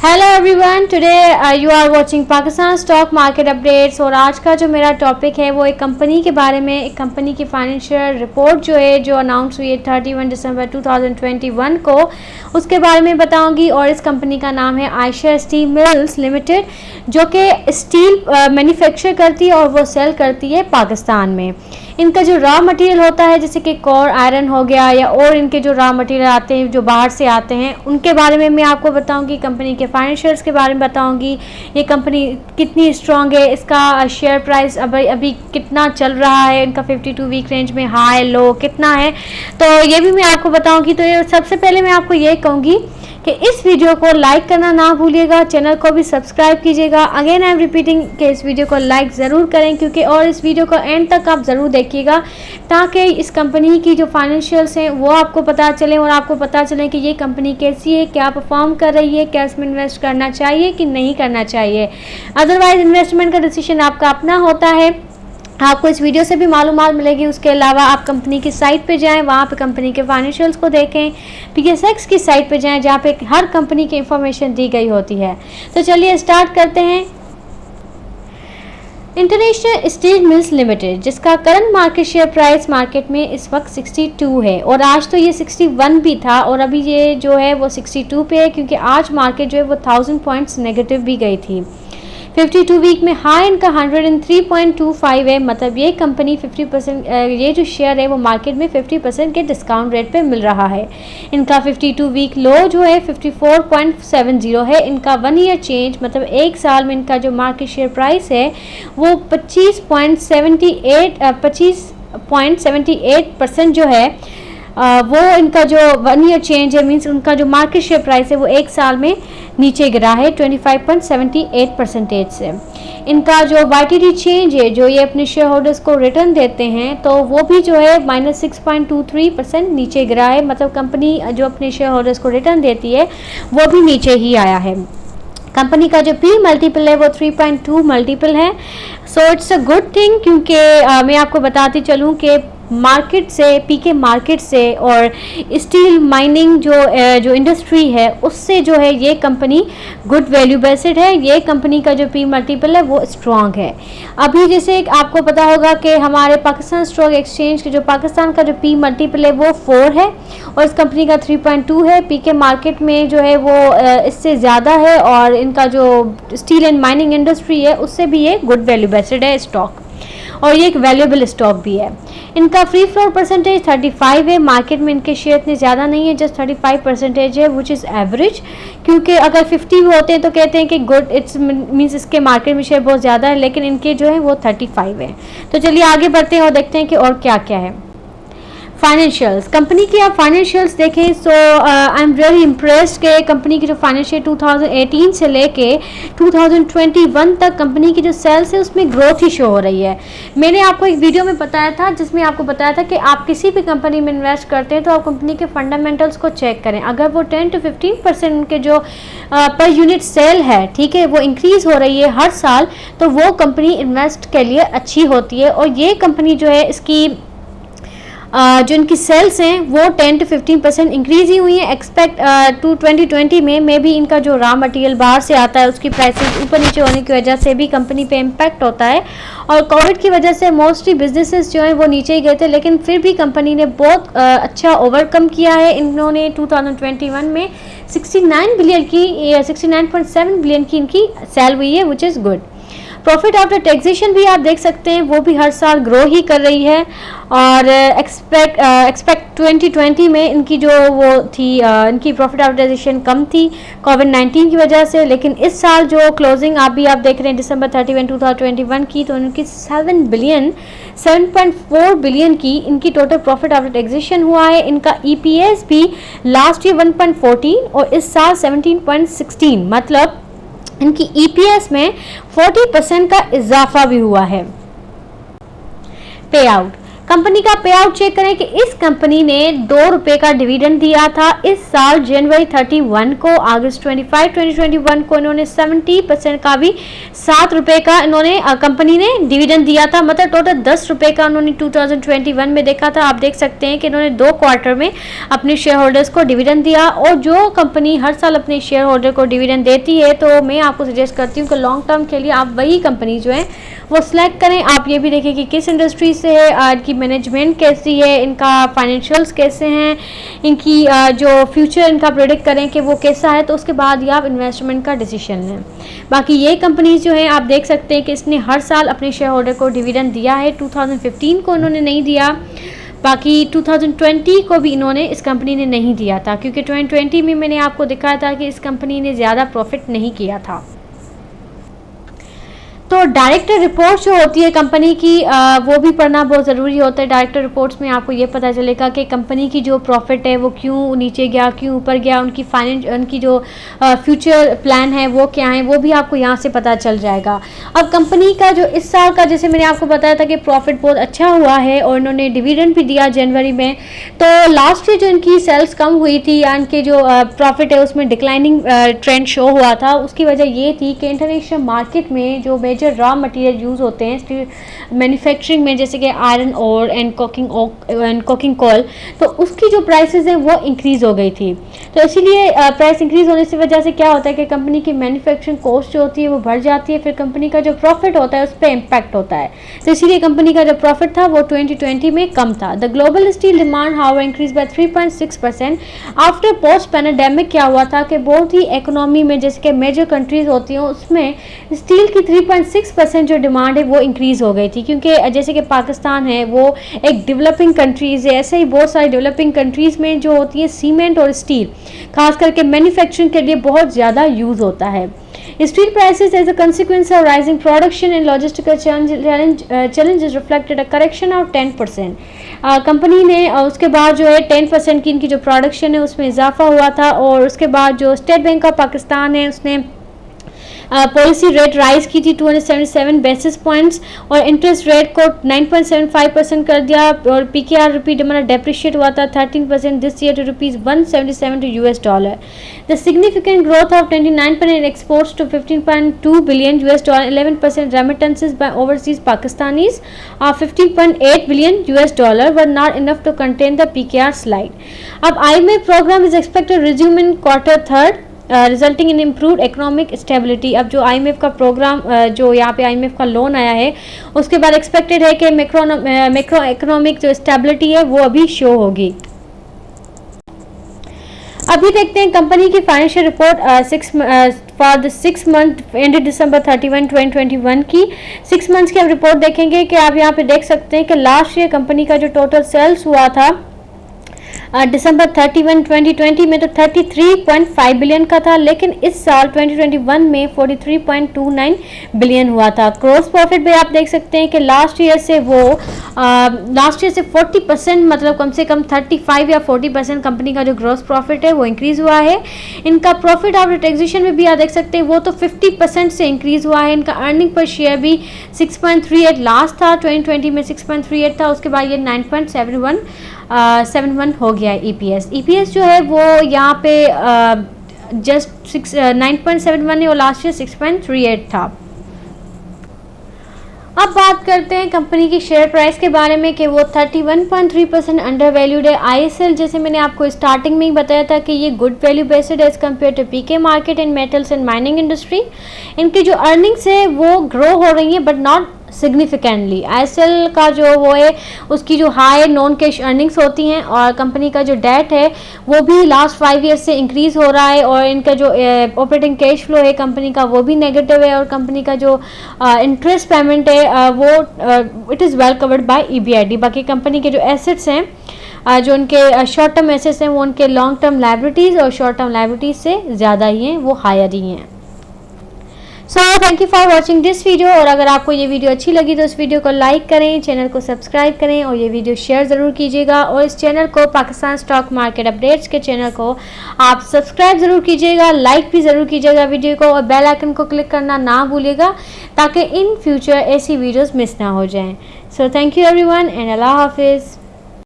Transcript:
Hello everyone, today you are watching Pakistan stock market updates. और आज का जो मेरा टॉपिक है वो एक कंपनी के बारे में, एक कंपनी की फाइनेंशियल रिपोर्ट जो अनाउंस हुई है 31 दिसंबर 2021 को, उसके बारे में बताऊंगी। और इस कंपनी का नाम है आयशा स्टील मिल्स लिमिटेड, जो कि स्टील मैन्युफैक्चर करती है और वो सेल करती है पाकिस्तान में। इनका जो रॉ मटेरियल होता है, जैसे कि कोर आयरन हो गया या और इनके जो रॉ मटेरियल आते हैं जो बाहर से आते हैं, उनके बारे में मैं आपको बताऊंगी। कंपनी के फाइनेंशियल्स के बारे में बताऊंगी, ये कंपनी कितनी स्ट्रांग है, इसका शेयर प्राइस अभी कितना चल रहा है, इनका 52 वीक रेंज में हाई लो कितना है, तो ये भी मैं आपको बताऊंगी। तो ये सबसे पहले मैं आपको ये कहूँगी कि इस वीडियो को लाइक करना ना भूलिएगा, चैनल को भी सब्सक्राइब कीजिएगा। अगेन आई एम रिपीटिंग कि इस वीडियो को लाइक ज़रूर करें, क्योंकि और इस वीडियो को एंड तक आप ज़रूर देखिएगा, ताकि इस कंपनी की जो फाइनेंशियल्स हैं वो आपको पता चले और आपको पता चले कि ये कंपनी कैसी है, क्या परफॉर्म कर रही है, क्या इसमें इन्वेस्ट करना चाहिए कि नहीं करना चाहिए। अदरवाइज इन्वेस्टमेंट का डिसीजन आपका अपना होता है, आपको इस वीडियो से भी मालूमात मिलेगी। उसके अलावा आप कंपनी की साइट पे जाएं, वहाँ पे कंपनी के फाइनेंशियल्स को देखें। PSX की साइट पे जाएं, जहाँ पे हर कंपनी की इंफॉर्मेशन दी गई होती है। तो चलिए स्टार्ट करते हैं। इंटरनेशनल स्टील मिल्स लिमिटेड, जिसका current market share price market में इस वक्त 62 है, और आज तो ये 61 भी था, और अभी ये जो है वो 62 पे है, क्योंकि आज मार्केट जो है वो 1000 पॉइंट्स नेगेटिव भी गई थी। 52 वीक में हाई इनका 103.25 है, मतलब ये कंपनी 50% ये जो शेयर है वो मार्केट में 50% के डिस्काउंट रेट पे मिल रहा है। इनका 52 वीक लो जो है 54.70 है। इनका 1 ईयर चेंज, मतलब एक साल में इनका जो मार्केट शेयर प्राइस है वो 25.78% जो है वो इनका जो 1 ईयर चेंज है, मीन्स उनका जो मार्केट शेयर प्राइस है वो एक साल में नीचे गिरा है 25.78% से। इनका जो YTD चेंज है, जो ये अपने शेयर होल्डर्स को रिटर्न देते हैं, तो वो भी जो है -6.23% नीचे गिरा है, मतलब कंपनी जो अपने शेयर होल्डर्स को रिटर्न देती है वो भी नीचे ही आया है। कंपनी का जो P मल्टीपल है वो 3.2 मल्टीपल है। So it's a good thing, क्योंकि मैं आपको बताती चलूँ कि मार्केट से, PK मार्केट से और स्टील माइनिंग जो इंडस्ट्री है उससे जो है ये कंपनी गुड वैल्यू बेस्ड है। ये कंपनी का जो P मल्टीपल है वो स्ट्रांग है। अभी जैसे आपको पता होगा कि हमारे पाकिस्तान स्टॉक एक्सचेंज के जो पाकिस्तान का जो P मल्टीपल है वो 4 है, और इस कंपनी का 3.2 है। PK मार्केट में जो है वो इससे ज़्यादा है, और इनका जो स्टील एंड माइनिंग इंडस्ट्री है उससे भी ये गुड वैल्यू बेस्ड है स्टॉक, और ये एक वैल्यूएबल स्टॉक भी है। इनका फ्री फ्लोट परसेंटेज 35 है। मार्केट में इनके शेयर इतने ज़्यादा नहीं है, जस्ट 35% है, विच इज़ एवरेज, क्योंकि अगर 50 भी होते हैं तो कहते हैं कि गुड, इट्स मीन्स इसके मार्केट में शेयर बहुत ज़्यादा है, लेकिन इनके जो है वो 35 है। तो चलिए आगे बढ़ते हैं और देखते हैं कि और क्या क्या है। फाइनेंशियल्स, कंपनी की आप फाइनेंशियल्स देखें, सो आई एम वेरी इम्प्रेस्ड के कंपनी की जो फाइनेंशियल 2018 से लेके 2021 तक कंपनी की जो सेल्स है उसमें ग्रोथ ही शो हो रही है। मैंने आपको एक वीडियो में बताया था, जिसमें आपको बताया था कि आप किसी भी कंपनी में इन्वेस्ट करते हैं तो आप कंपनी के फंडामेंटल्स को चेक करें। अगर वो 10 to 15% उनके जो पर यूनिट सेल है, ठीक है, वो इंक्रीज़ हो रही है हर साल, तो वो कंपनी इन्वेस्ट के लिए अच्छी होती है। और ये कंपनी जो है, इसकी जो इनकी सेल्स हैं वो 10 to 15% इंक्रीज़ ही हुई है। एक्सपेक्ट टू 2020 में भी इनका जो रॉ मटेरियल बाहर से आता है उसकी प्राइसेस ऊपर नीचे होने की वजह से भी कंपनी पे इम्पैक्ट होता है, और कोविड की वजह से मोस्टली बिजनेसेस जो हैं वो नीचे ही गए थे, लेकिन फिर भी कंपनी ने बहुत अच्छा ओवरकम किया है। इन्होंने 2021 में 69 बिलियन की 69.7 बिलियन की इनकी सेल हुई है, which is good. Profit after taxation भी आप देख सकते हैं, वो भी हर साल ग्रो ही कर रही है। और एक्सपेक्ट 2020 में इनकी जो वो थी, इनकी प्रॉफिट आफ्टर टैक्सेशन कम थी कोविड-19 की वजह से, लेकिन इस साल जो क्लोजिंग आप देख रहे हैं December 31, 2021 की, तो इनकी 7.4 बिलियन की इनकी टोटल प्रॉफिट आफ्टर टैक्सेशन हुआ है। इनका EPS भी लास्ट ईयर 1.14 और इस साल 17.16, मतलब इनकी EPS में 40% का इजाफा भी हुआ है। पे आउट, कंपनी का पे आउट चेक करें कि इस कंपनी ने 2 रुपये का डिविडेंड दिया था इस साल जनवरी 31 को। अगस्त 25 2021 को इन्होंने 70% का भी 7 रुपये का इन्होंने कंपनी ने डिविडेंड दिया था, मतलब टोटल 10 रुपये का उन्होंने 2021 में देखा था। आप देख सकते हैं कि इन्होंने 2 क्वार्टर में अपने शेयर होल्डर्स को डिविडेंड दिया, और जो कंपनी हर साल अपने शेयर होल्डर को डिविडेंड देती है तो मैं आपको सजेस्ट करती हूँ कि लॉन्ग टर्म के लिए आप वही कंपनी जो है वो सिलेक्ट करें। आप ये भी देखें कि किस इंडस्ट्री से है, इनकी मैनेजमेंट कैसी है, इनका फाइनेंशियल्स कैसे हैं, इनकी जो फ्यूचर इनका प्रेडिक्ट करें कि वो कैसा है, तो उसके बाद ही आप इन्वेस्टमेंट का डिसीजन लें। बाकी ये कंपनीज जो हैं आप देख सकते हैं कि इसने हर साल अपने शेयर होल्डर को डिविडेंड दिया है। 2015 को इन्होंने नहीं दिया, बाकी 2020 को भी इन्होंने इस कंपनी ने नहीं दिया था, क्योंकि 2020 में मैंने आपको दिखाया था कि इस कंपनी ने ज़्यादा प्रॉफिट नहीं किया था। तो डायरेक्टर रिपोर्ट जो होती है कंपनी की वो भी पढ़ना बहुत ज़रूरी होता है। डायरेक्टर रिपोर्ट्स में आपको ये पता चलेगा कि कंपनी की जो प्रॉफिट है वो क्यों नीचे गया, क्यों ऊपर गया, उनकी जो फ्यूचर प्लान है वो क्या है, वो भी आपको यहाँ से पता चल जाएगा। अब कंपनी का जो इस साल का, जैसे मैंने आपको बताया था कि प्रॉफिट बहुत अच्छा हुआ है और इन्होंने डिविडेंड भी दिया जनवरी में। तो लास्ट ईयर जो इनकी सेल्स कम हुई थी या इनके जो प्रॉफिट है उसमें डिक्लाइनिंग ट्रेंड शो हुआ था, उसकी वजह ये थी कि इंटरनेशनल मार्केट में जो जो रॉ मटेरियल यूज़ होते हैं स्टील मैन्युफैक्चरिंग में, जैसे कि iron ore and coking coal, तो उसकी जो प्राइसेस हैं वो इंक्रीज़ हो गई थी। तो इसीलिए प्राइस इंक्रीज़ होने की वजह से क्या होता है कि कंपनी की मैन्युफैक्चरिंग कॉस्ट जो होती है वो बढ़ जाती है, फिर कंपनी का जो प्रॉफिट होता है उस पर इम्पैक्ट होता है। तो इसीलिए कंपनी का जो प्रॉफिट था वो 2020 में कम था। The global steel demand how increase by 3.6% after post pandemic. क्या हुआ था कि बहुत ही इकोनॉमी में जैसे कि मेजर कंट्रीज होती हैं उसमें स्टील की 3.6% जो डिमांड है वो इंक्रीज़ हो गई थी, क्योंकि जैसे कि पाकिस्तान है वो एक डेवलपिंग कंट्रीज़ है, ऐसे ही बहुत सारी डेवलपिंग कंट्रीज़ में जो होती है सीमेंट और स्टील खास करके मैन्युफैक्चरिंग के लिए बहुत ज़्यादा यूज़ होता है। Steel prices as a consequence of rising production and logistical challenges reflected a correction of 10%। Company ने उसके बाद जो है 10% की इनकी जो प्रोडक्शन है उसमें इजाफा हुआ था, और उसके बाद जो स्टेट बैंक ऑफ पाकिस्तान है उसने पॉलिसी रेट राइज की थी 277 बेसिस पॉइंट्स, और इंटरेस्ट रेट को 9.75% कर दिया, और पीकेआर रुपी डिमांड डेप्रिशिएट हुआ था 13% this year to ₹177 to $। The significant growth of 29% exports to $15.2 billion, 11% remittances by overseas Pakistanis, 15.8 billion $, were not enough to contain the PKR slide. अब IMF programme is expected resume in quarter third resulting in improved economic stability. अब जो IMF का programme जो यहाँ पे IMF का loan आया है उसके बाद एक्सपेक्टेड है कि मैक्रो इकोनॉमिक जो स्टेबिलिटी है वो अभी शो होगी। अभी देखते हैं कंपनी की financial report for the 6 month ended December 31, 2021 की 6 मंथ्स की हम रिपोर्ट देखेंगे कि आप यहाँ पे देख सकते हैं कि लास्ट ईयर कंपनी का जो टोटल सेल्स हुआ था December 31, 2020 में तो 33.5 बिलियन का था, लेकिन इस साल 2021 में 43.29 बिलियन हुआ था। ग्रॉस प्रॉफिट भी आप देख सकते हैं कि लास्ट ईयर से 40%, मतलब कम से कम 35 या 40% कंपनी का जो ग्रॉस प्रॉफिट है वो इंक्रीज़ हुआ है। इनका प्रॉफिट आफ्टर टैक्सेशन में भी आप देख सकते हैं वो तो 50% से इंक्रीज़ हुआ है। इनका अर्निंग पर शेयर भी 6.38 लास्ट था, 2020 में 6.38 था, उसके बाद ये 9.71 हो गया है। EPS जो है वो यहाँ पे जस्ट 9.71 है और लास्ट ईयर 6.38 था। अब बात करते हैं कंपनी की शेयर प्राइस के बारे में कि वो 31.3% अंडर वैल्यूड है। ISL जैसे मैंने आपको स्टार्टिंग में ही बताया था कि ये good value based as compare to PK market and metals and mining industry. इनकी जो अर्निंग्स है वो ग्रो हो रही है बट नॉट सिग्निफिकेंटली। ISL का जो वो है उसकी जो हाई नॉन कैश अर्निंग्स होती हैं, और कंपनी का जो डेट है वो भी लास्ट 5 ईयर से इंक्रीज़ हो रहा है, और इनका जो ऑपरेटिंग कैश फ्लो है कंपनी का वो भी नेगेटिव है, और कंपनी का जो इंटरेस्ट पेमेंट है वो it is well covered by EBRD। बाकी कंपनी के जो एसेट्स हैं जो उनके शॉर्ट टर्म एसेट्स हैं वो उनके लॉन्ग टर्म लाइबिलिटीज़ और शॉर्ट टर्म लाइबिलिटीज़ से ज़्यादा ही हैं, वो हायर ही हैं। सो thank you for watching this video, और अगर आपको ये वीडियो अच्छी लगी तो इस वीडियो को लाइक करें, चैनल को सब्सक्राइब करें और ये वीडियो शेयर ज़रूर कीजिएगा, और इस चैनल को पाकिस्तान स्टॉक मार्केट अपडेट्स के चैनल को आप सब्सक्राइब ज़रूर कीजिएगा, लाइक भी ज़रूर कीजिएगा वीडियो को, और बेल आइकन को क्लिक करना ना भूलिएगा ताकि इन फ्यूचर ऐसी वीडियोज़ मिस ना हो जाएँ। So thank you everyone and अल्लाह हाफिज़।